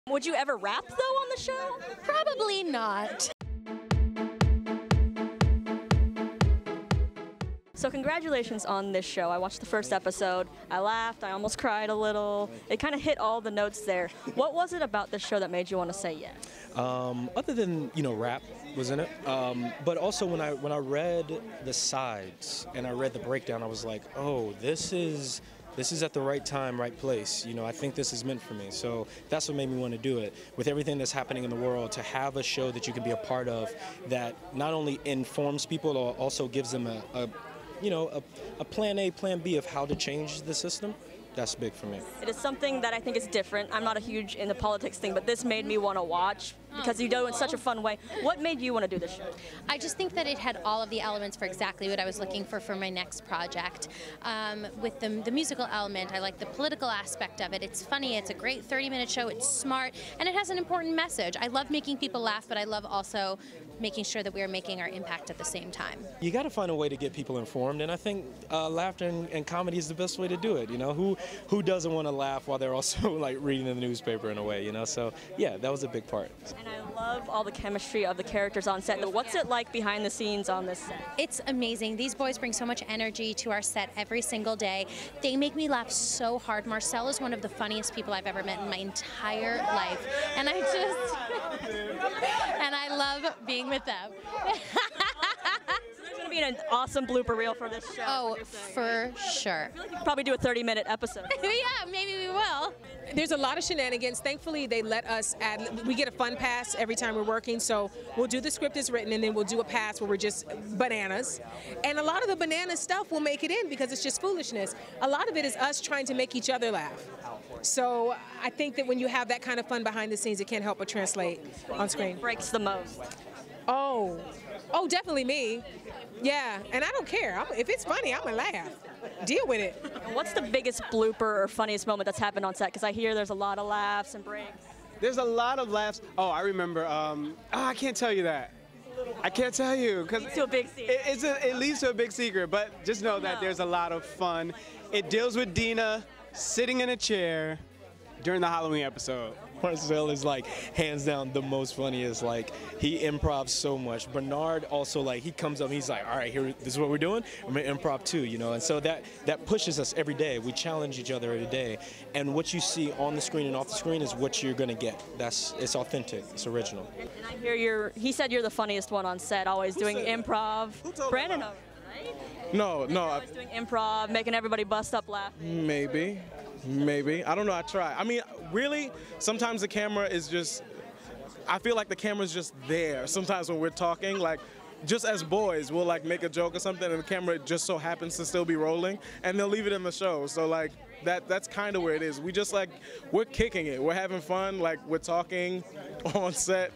Would you ever rap, though, on the show? Probably not. So congratulations on this show. I watched the first episode. I laughed. I almost cried a little. It kind of hit all the notes there. What was it about this show that made you want to say yes? Other than, rap was in it. But also when I read the sides and I read the breakdown, I was like, oh, this is at the right time, right place. I think this is meant for me. So that's what made me want to do it. With everything that's happening in the world, to have a show that you can be a part of that not only informs people, but also gives them a plan A, plan B of how to change the system. That's big for me. It is something that I think is different. I'm not a huge in the politics thing, but this made me want to watch because you do it in such a fun way. What made you want to do this show? I just think that it had all of the elements for exactly what I was looking for my next project. With the musical element, I like the political aspect of it. It's funny, it's a great 30-minute show, it's smart, and it has an important message. I love making people laugh, but I love also making sure that we are making our impact at the same time. You got to find a way to get people informed, and I think laughter and comedy is the best way to do it. Who doesn't want to laugh while they're also like reading the newspaper in a way, So yeah, that was a big part. And I love all the chemistry of the characters on set. What's it like behind the scenes on this set? It's amazing. These boys bring so much energy to our set every single day. They make me laugh so hard. Marcel is one of the funniest people I've ever met in my entire life, and I love being with them. There's going to be an awesome blooper reel for this show. Oh, for sure. I feel like you could probably do a 30-minute episode. Yeah, maybe we will. There's a lot of shenanigans. Thankfully, they let us add, we get a fun pass every time we're working, so we'll do the script as written, and then we'll do a pass where we're just bananas. And a lot of the banana stuff will make it in because it's just foolishness. A lot of it is us trying to make each other laugh. So I think that when you have that kind of fun behind the scenes, it can't help but translate on screen. What breaks the most? Oh, definitely me. Yeah, and I don't care. If it's funny, I'm gonna laugh. Deal with it. And what's the biggest blooper or funniest moment that's happened on set? Because I hear there's a lot of laughs and breaks. There's a lot of laughs. Oh, I remember. I can't tell you that. I can't tell you because it leads to a big secret. It leads to a big secret. But just know that there's a lot of fun. It deals with Dina sitting in a chair during the Halloween episode. Marcel is like hands down the most funniest. Like he improvs so much. Bernard also he comes up and he's like, all right, here, this is what we're doing. I'm gonna improv too, And so that pushes us every day. We challenge each other every day. And what you see on the screen and off the screen is what you're gonna get. It's authentic. It's original. And I hear he said you're the funniest one on set, always doing improv. Brandon, right? No. Always doing improv, making everybody bust up laughing. Maybe. I don't know. I try. I mean, really, sometimes the camera is just, I feel like the camera's just there. Sometimes when we're talking, just as boys, we'll make a joke or something and the camera just so happens to still be rolling and they'll leave it in the show. So that's kind of where it is. We just we're kicking it. We're having fun. We're talking on set.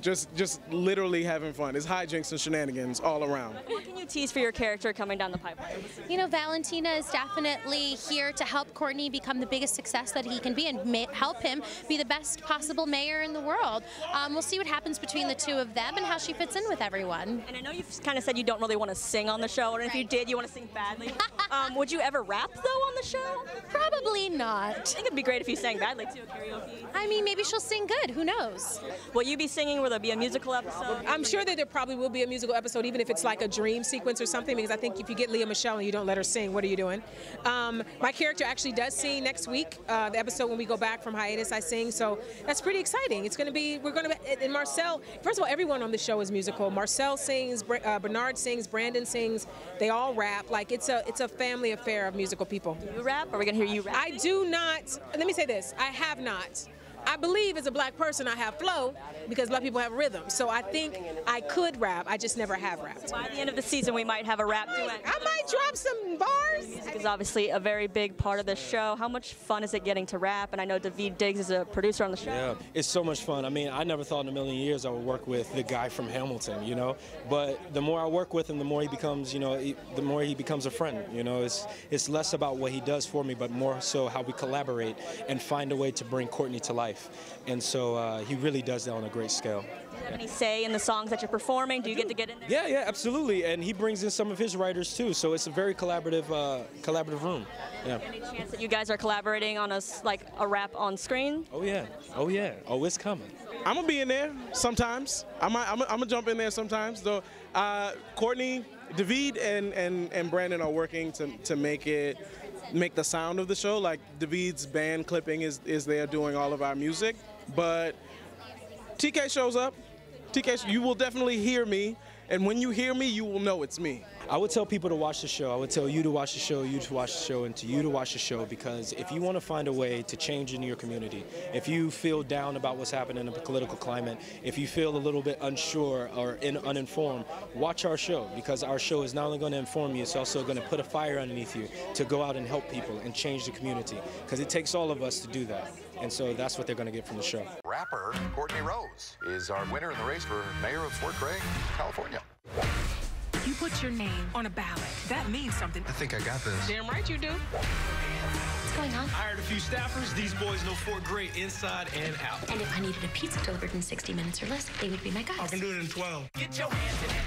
Just literally having fun. It's hijinks and shenanigans all around. What can you tease for your character coming down the pipeline? Valentina is definitely here to help Courtney become the biggest success that he can be and help him be the best possible mayor in the world. We'll see what happens between the two of them and how she fits in with everyone. And I know you've kind of said you don't really want to sing on the show, or if you did, you want to sing badly. Would you ever rap, though, on the show? Probably not. I think it'd be great if you sang badly, too, karaoke. I mean, maybe she'll sing good. Who knows? Will you be singing? Will there be a musical episode? I'm sure that there probably will be a musical episode, even if it's like a dream sequence or something, because I think if you get Lea Michele and you don't let her sing, what are you doing? My character actually does sing next week. The episode when we go back from hiatus, I sing, so that's pretty exciting. It's going to be, and Marcel, first of all, everyone on the show is musical. Marcel sings, Bernard sings, Brandon sings, they all rap. It's a family affair of musical people. Do you rap? Are we going to hear you rap? I do not. Let me say this. I have not. I believe as a black person I have flow because black people have rhythm. So I think I could rap. I just never have rapped. So by the end of the season, we might have a rap duet. I might drop some bars. Music is obviously a very big part of the show. How much fun is it getting to rap? And I know David Diggs is a producer on the show. Yeah, it's so much fun. I mean, I never thought in a million years I would work with the guy from Hamilton, But the more I work with him, the more he becomes, the more he becomes a friend. It's less about what he does for me, but more so how we collaborate and find a way to bring Courtney to life. life. And so he really does that on a great scale. Do you have any say in the songs that you're performing? Do you get to get in there? Yeah, absolutely. And he brings in some of his writers too. So it's a very collaborative room. Yeah. Any chance that you guys are collaborating on a rap on screen? Oh yeah. Oh, it's coming. I'm gonna be in there sometimes. I'm gonna jump in there sometimes. Though, Courtney, David, and Brandon are working to make the sound of the show. Like David's band clipping is there doing all of our music, but TK shows up. TK, you will definitely hear me, and when you hear me, you will know it's me. I would tell people to watch the show. I would tell you to watch the show, you to watch the show, and to you to watch the show, because if you want to find a way to change in your community, if you feel down about what's happening in the political climate, if you feel a little bit unsure or uninformed, watch our show, because our show is not only going to inform you, it's also going to put a fire underneath you to go out and help people and change the community, because it takes all of us to do that. And so that's what they're going to get from the show. Rapper Courtney Rose is our winner in the race for mayor of Fort Gregg, California. You put your name on a ballot. That means something. I think I got this. Damn right you do. What's going on? I hired a few staffers. These boys know Fort Gregg inside and out. And if I needed a pizza delivered in 60 minutes or less, they would be my guys. I can do it in 12. Get your hands in it.